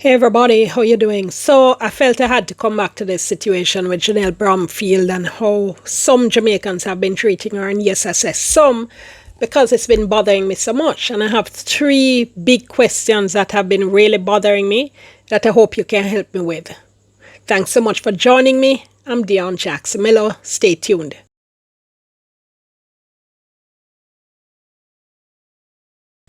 Hey everybody, how you doing? So I felt I had to come back to this situation with Junelle Bromfield and how some Jamaicans have been treating her. And yes, I say some because it's been bothering me so much. And I have three big questions that have been really bothering me that I hope you can help me with. Thanks so much for joining me. I'm Dion Jackson Miller. Stay tuned.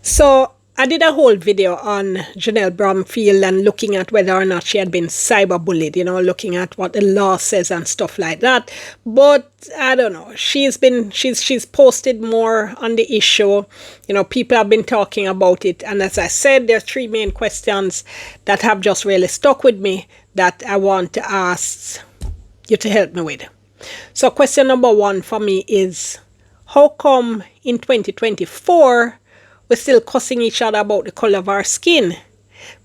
So I did a whole video on Junelle Bromfield and looking at whether or not she had been cyberbullied, looking at what the law says and stuff like that. But I don't know. She's posted more on the issue. People have been talking about it. And as I said, there are three main questions that have just really stuck with me that I want to ask you to help me with. So question number one for me is, how come in 2024 we're still cussing each other about the color of our skin?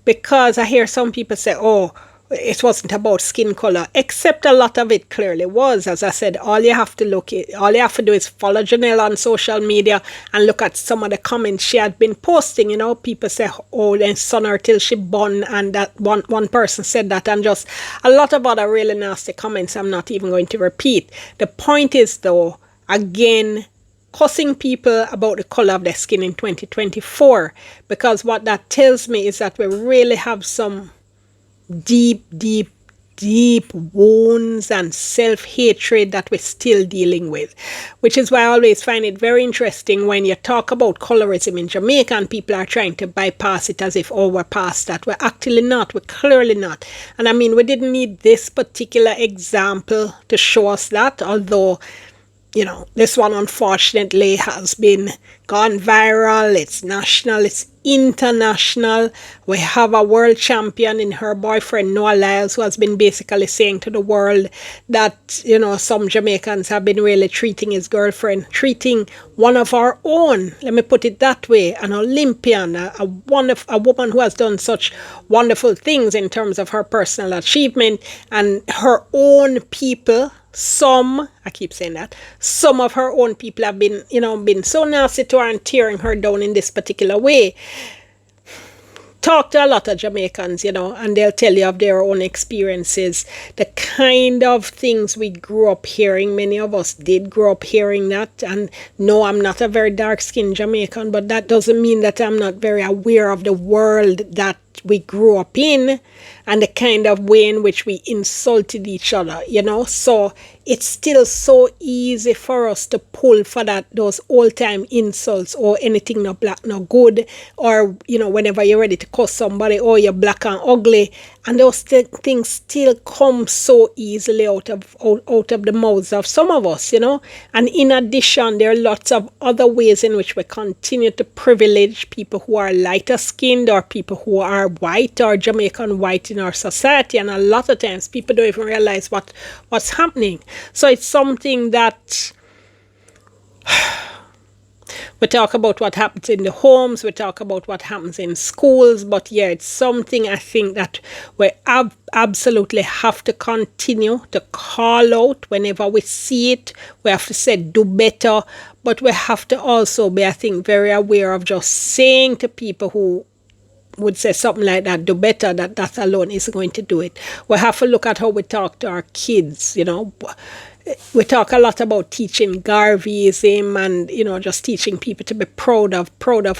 Because I hear some people say, oh, it wasn't about skin color, except a lot of it clearly was. As I said, all you have to do is follow Junelle on social media and look at some of the comments she had been posting. People say, oh, then son her till she burn, and that one person said that, and just a lot of other really nasty comments I'm not even going to repeat. The point is, though, again, cussing people about the color of their skin in 2024, because what that tells me is that we really have some deep wounds and self-hatred that we're still dealing with, which is why I always find it very interesting when you talk about colorism in Jamaica and people are trying to bypass it as if, oh, we're past that. We're actually not. We're clearly not. And I mean, we didn't need this particular example to show us that, although this one unfortunately has been gone viral. It's national, it's international. We have a world champion in her boyfriend, Noah Lyles, who has been basically saying to the world that, some Jamaicans have been really treating his girlfriend, treating one of our own, let me put it that way, an Olympian, a woman who has done such wonderful things in terms of her personal achievement, and her own people. Some of her own people have been so nasty to her and tearing her down in this particular way. Talk to a lot of Jamaicans, and they'll tell you of their own experiences, the kind of things we grew up hearing. Many of us did grow up hearing that. And no, I'm not a very dark-skinned Jamaican, but that doesn't mean that I'm not very aware of the world that we grew up in and the kind of way in which we insulted each other, So it's still so easy for us to pull for those old-time insults, or anything no black, no good, or, whenever you're ready to cuss somebody, oh, you're black and ugly. And those things still come so easily out of the mouths of some of us, And in addition, there are lots of other ways in which we continue to privilege people who are lighter skinned or people who are white or Jamaican white in our society. And a lot of times people don't even realize what's happening. So it's something that we talk about what happens in the homes, we talk about what happens in schools, but yeah, it's something I think that we absolutely have to continue to call out whenever we see it. We have to say do better, but we have to also be, I think, very aware of just saying to people who would say something like that, do better, that alone isn't going to do it. We have to look at how we talk to our kids, We talk a lot about teaching Garveyism and, just teaching people to be proud of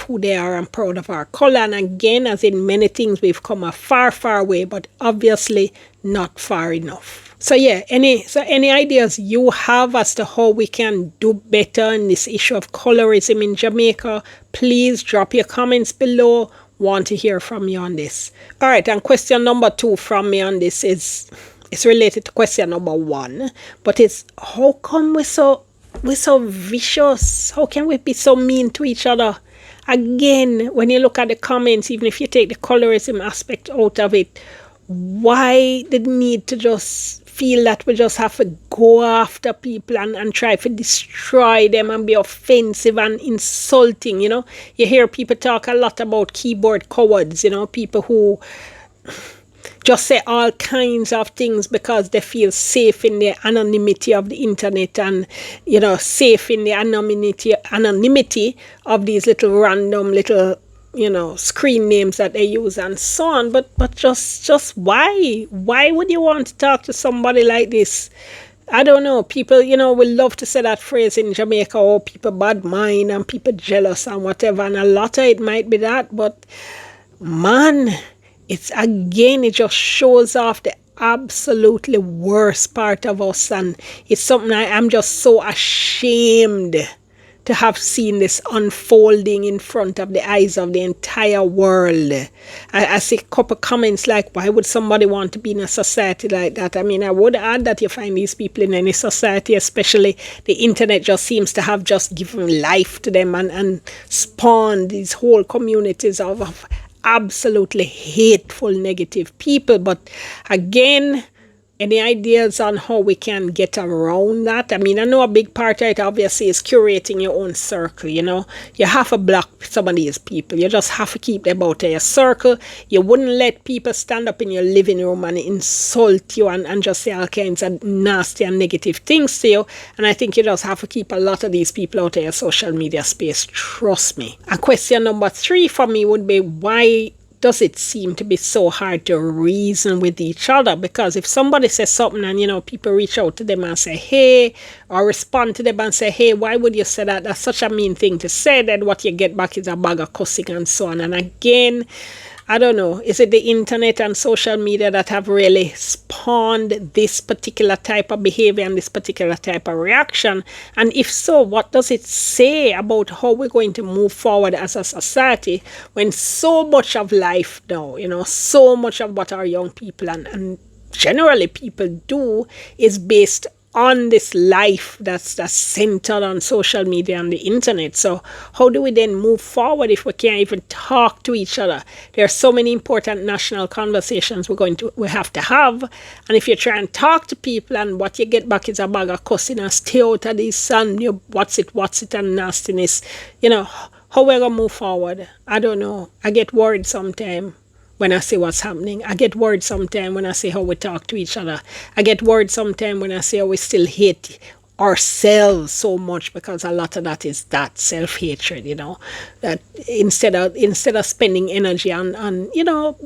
who they are and proud of our color. And again, as in many things, we've come a far, far way, but obviously not far enough. So yeah, any ideas you have as to how we can do better in this issue of colorism in Jamaica, please drop your comments below. Want to hear from you on this. All right, and question number 2 from me on this is, it's related to question number 1, but it's, how come we're so vicious? How can we be so mean to each other? Again, when you look at the comments, even if you take the colorism aspect out of it, why the need to just feel that we just have to go after people and try to destroy them and be offensive and insulting, You hear people talk a lot about keyboard cowards, people who just say all kinds of things because they feel safe in the anonymity of the internet and, safe in the anonymity of these little random little screen names that they use and so on. But just why would you want to talk to somebody like this? I don't know. People, will love to say that phrase in Jamaica, oh, people bad mind and people jealous and whatever. And a lot of it might be that. But man, it just shows off the absolutely worst part of us. And it's something I'm just so ashamed to have seen this unfolding in front of the eyes of the entire world. I see a couple comments like, why would somebody want to be in a society like that? I mean, I would add that you find these people in any society, especially the internet just seems to have just given life to them and spawned these whole communities of absolutely hateful, negative people. But again, any ideas on how we can get around that? I mean, I know a big part of it obviously is curating your own circle, You have to block some of these people. You just have to keep them out of your circle. You wouldn't let people stand up in your living room and insult you and just say all kinds of nasty and negative things to you. And I think you just have to keep a lot of these people out of your social media space. Trust me. And question number 3 for me would be, why does it seem to be so hard to reason with each other? Because if somebody says something and, people reach out to them and say, hey, or respond to them and say, hey, why would you say that? That's such a mean thing to say. Then what you get back is a bag of cussing and so on. And again, I don't know, is it the internet and social media that have really spawned this particular type of behavior and this particular type of reaction? And if so, what does it say about how we're going to move forward as a society when so much of life now, so much of what our young people and generally people do is based on this life that's centered on social media and the internet. So how do we then move forward if we can't even talk to each other? There are so many important national conversations we have to have. And if you try and talk to people and what you get back is a bag of cussing and stay out of this and what's it and nastiness, how we're going to move forward? I don't know. I get worried sometimes when I see what's happening. I get worried sometimes when I see how we talk to each other. I get worried sometimes when I see how we still hate ourselves so much, because a lot of that is that self-hatred, that instead of spending energy on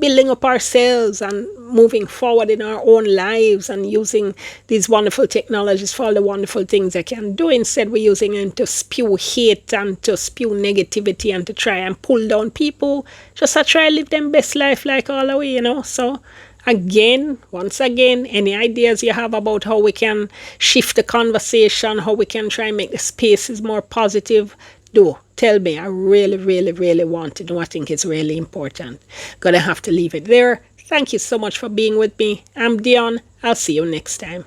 building up ourselves and moving forward in our own lives and using these wonderful technologies for all the wonderful things they can do, instead we're using them to spew hate and to spew negativity and to try and pull down people just to try and live them best life like all the way, So once again, any ideas you have about how we can shift the conversation, how we can try and make the spaces more positive, do tell me. I really, really, really want to know. I think it's really important. Gonna have to leave it there. Thank you so much for being with me. I'm Dion. I'll see you next time.